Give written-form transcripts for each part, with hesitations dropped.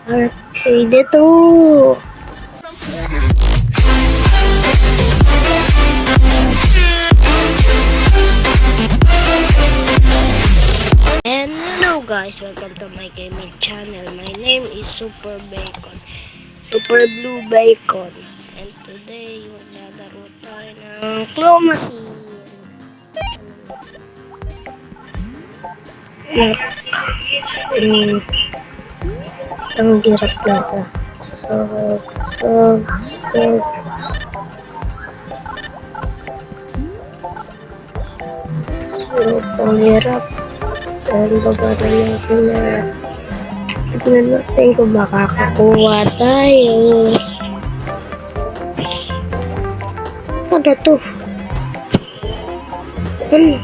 Arcade ito. Hello guys, welcome to my gaming channel. My name is Super Bacon, Super Blue Bacon, and today maglalaro tayo ng claw machine. Ang hirap na ito. Ang hirap. Ang babaga natin na tignan natin kung makakakuha tayo. Ano to? Ano?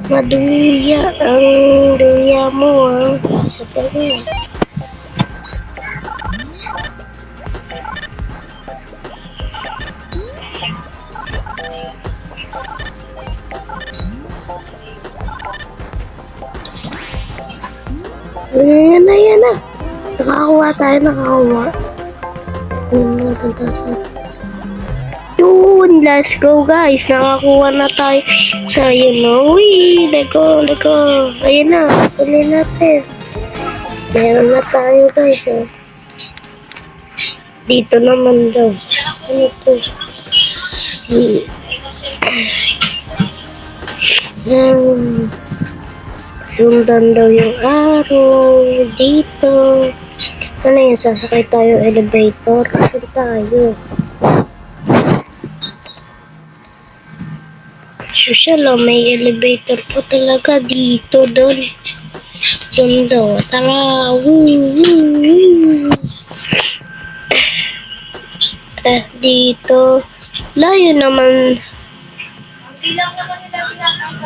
Maduya ang duya mo sa tayo. Yan na. Nakakuha tayo, nakakuha. Yun, let's go guys. Nakakuha na tayo sa uy, lego. Ayun na, tuloy natin. Meron na tayo guys. Dito naman daw. Ano to? Sundan daw yung araw dito. Ano yun? Sasakay tayo elevator. Saan tayo? Social, may elevator po talaga dito, doon daw. Tara, woo. Dito. Layo naman.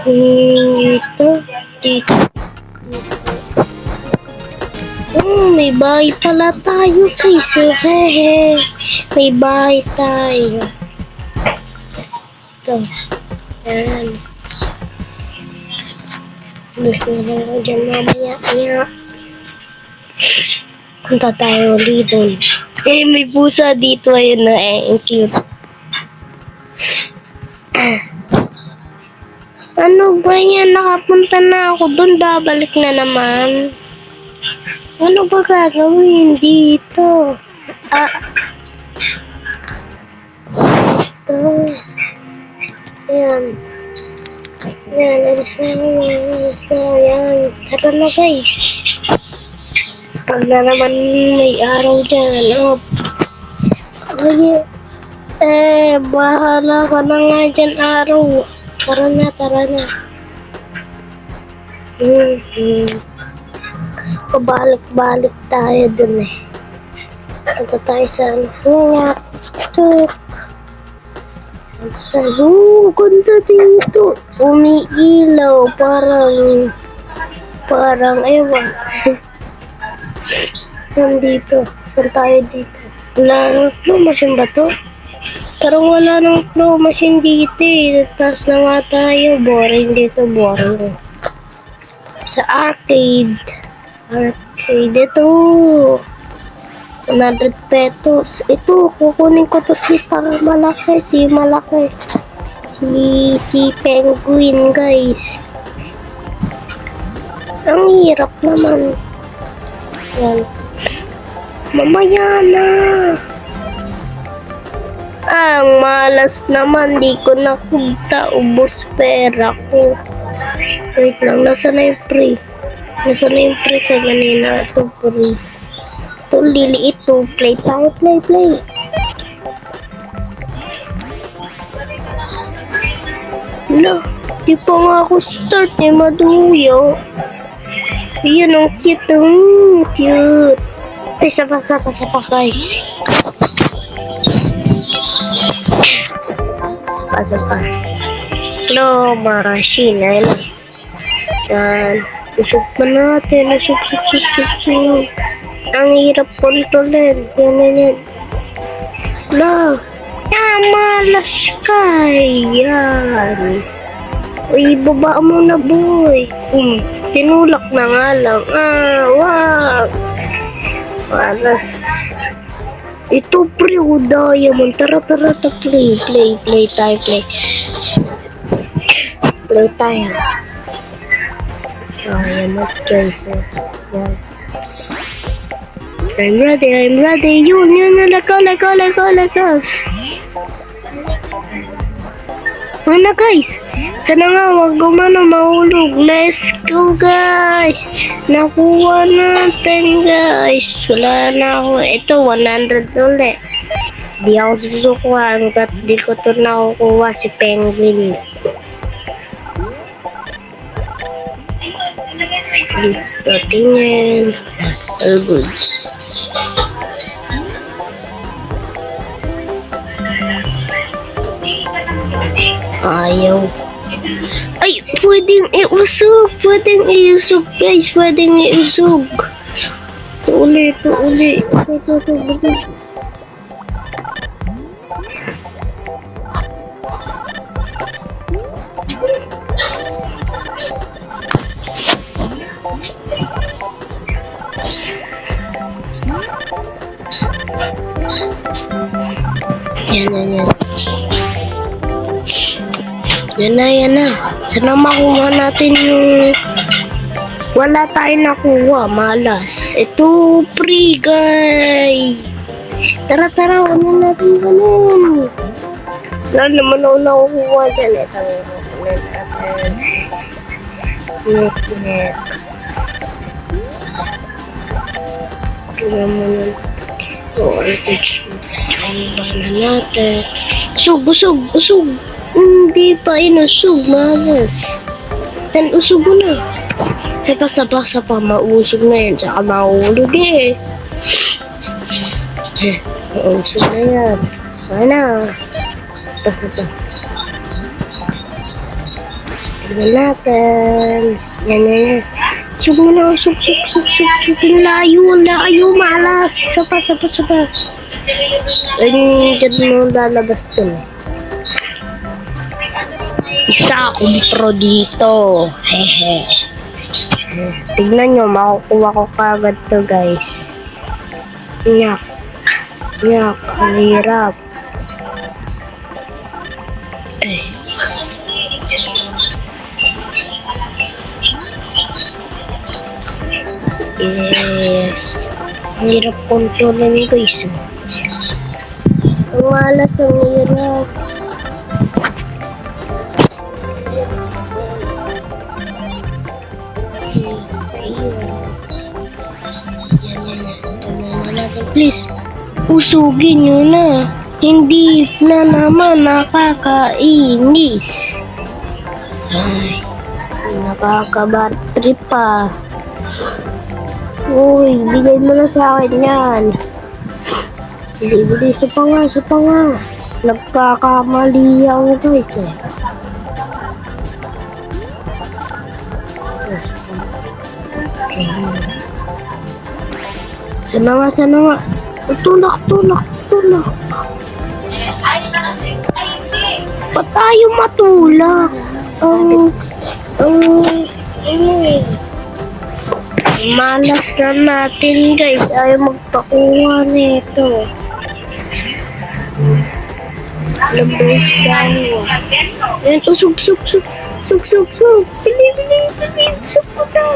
Dito. May bahay pala tayo guys. Hehe. May bahay tayo. Ito. Yan. Gusto na lang ko dyan mamaya. Punta tayo ulit doon. May pusa dito. Ayun na ang cute. Ano ba yan? Nakapunta na ako doon. Babalik na naman. Ano ba gagawin dito? Ito. Ayan. Alis na. Ayan. Tara na guys. Pag na naman may araw dyan. Bahala ka na nga dyan araw. Tara na. Pabalik tayo dun eh. Punta tayo sa ganda dito. Umiilaw. Parang ewan. Nandito. Saan tayo dito? Wala nang claw machine ba to? Parang wala nang claw machine dito eh. Taas na nga tayo. Boring dito. Sa arcade ito. 100 pesos. Ito, kukunin ko to si malaki. Si penguin guys. Ang hirap naman. Yan. Mamaya na. Ang malas naman. Di ko nakita. Ubos pera ko. Wait lang. Nasaan na yung free? Kanina. Ito free. Ito liliit to. Play tayo. Play. No. Di pa nga ako start eh. Maduyo. Yun ang cute. Cute. Ay, sapa guys. Sapa. Claw machine. Ayun. Yan. Usok pa natin. Usok. Ang hirap kontrolin. Yan. Malas ka. Yan. Uy, baba mo na, boy. Tinulak na nga lang. Wag. Malas. Ito, pre, diamond. Tara, play tayo, play. Play tayo. Ayan na, guys. Yan. I'm ready. Yun, let go. Ano guys? Sana nga, wag gumano mahulog. Let's go guys. Nakuha natin guys. Wala na ako. Ito, 100 ulit. Di ako susukuha. Hanggat di ko ito nakukuha si Penguin. Dito tingin. All goods. Ayaw. Ay, pwedeng iusog guys, pwedeng iusog. Uli. Yan na. Sana makuha natin yung wala tayong nakuha, malas. Ito, free, guys. Tara, ano natin ganun. Wala naman ako nakukuha dyan. Ito natin. Net. Ito naman. Ang bala natin. Usog. Hindi pa inusog, malas. Dan usog mo na. Sapa, mausog na yan. Tsaka mahulog eh. Mausog na yan. Sana. Sapa. Tignan natin. Yan. Usog mo na, usog. Layo, malas. Sapa. Ay, dyan mo lalabas yun. Isa akong pro dito. Hehe. Tignan nyo, makukuha ko kagad to guys. Nyak. Ang hirap. Yes. Ang hirap kontrolin guys. Ang malas, ang hirap. Please, usugin nyo na. Hindi na naman nakakainis. Ay, nakaka-battery pa. Uy, bigay mo na sa akin yan. Bili, isa pa nga. Nagkakamali ako guys eh. Sana nga. Tulak. Ba't tayo matulak? Malas na natin guys. Ayaw magpakuha nito. Labas tayo. Ayan, sug. Bili. Sug mo na.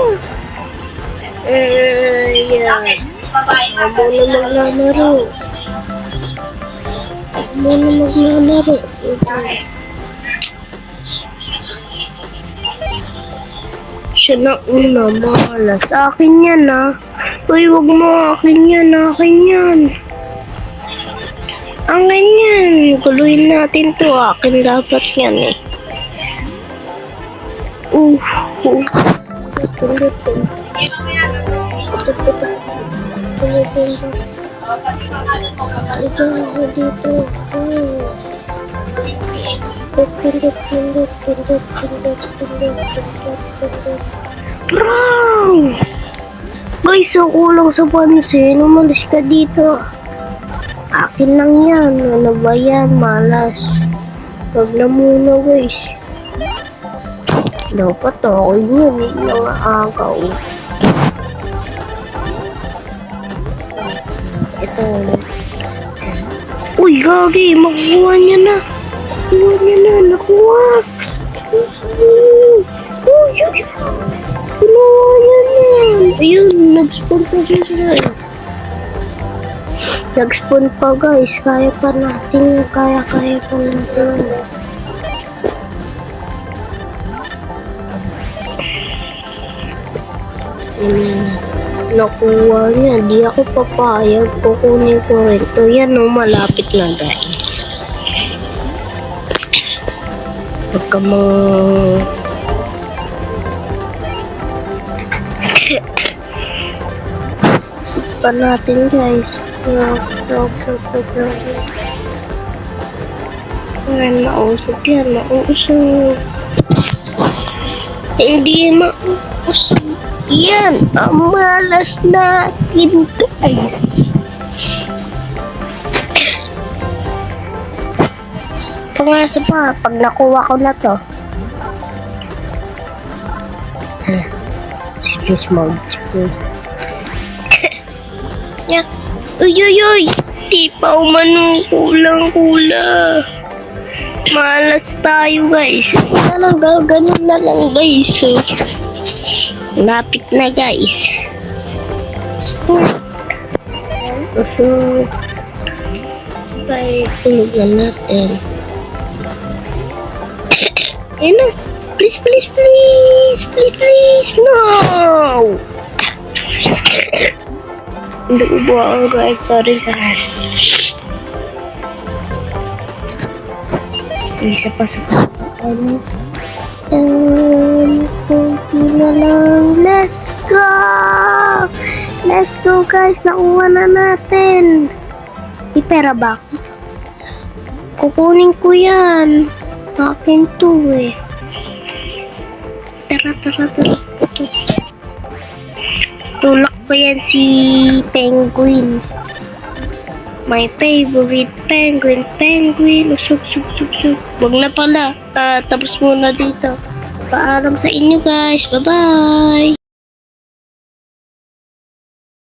Ayan. Ako muna maglalaro. Siya na una, malas. Akin yan ah. Uy, wag mo. Akin yan. Akin yan. Guluhin natin to. Akin dapat yan eh. Bro! Guys, so kulang sa pansin. Umalis ka dito. Akin lang yan. Ano ba yan? Malas. Wag na muna guys. Dapat ako yun. Yung agaw. Ito. Uy, gagi. Makuha niya na. Nakuha niya na. Nakuha. Uy, kinuha niya na. Ayun, nag-spawn pa siya. Nag-spawn pa guys. Kaya pa natin. Kaya pa natin. Nakuha niya. Di ako papayag. Kukunin ko rin. Ito yan o. Malapit na guys. Pagka pa natin guys. Nausog yan. Nausog. Hindi mausog yan. Ang malas natin guys. Pangasa pa. Pag nakuha ko na to. Si Diyos mag-spoon. Yak. Uy. Di pa umano. Kulang. Malas tayo guys. Talaga ganun na lang guys. So, lapit na guys. So, tulog na natin. Ayun na. Please. No! Hindi ko ba guys. Sorry guys. Isa pa sa ano. Kunti na lang. Let's go guys. Nakuha na natin. May pera ba ako? Kukunin ko yan. Akin to eh. Tara. Tulak ko yan si Penguin. My favorite penguin. Usog. Wag na pala. Tapos muna dito. Paalam sa inyo guys. Bye-bye.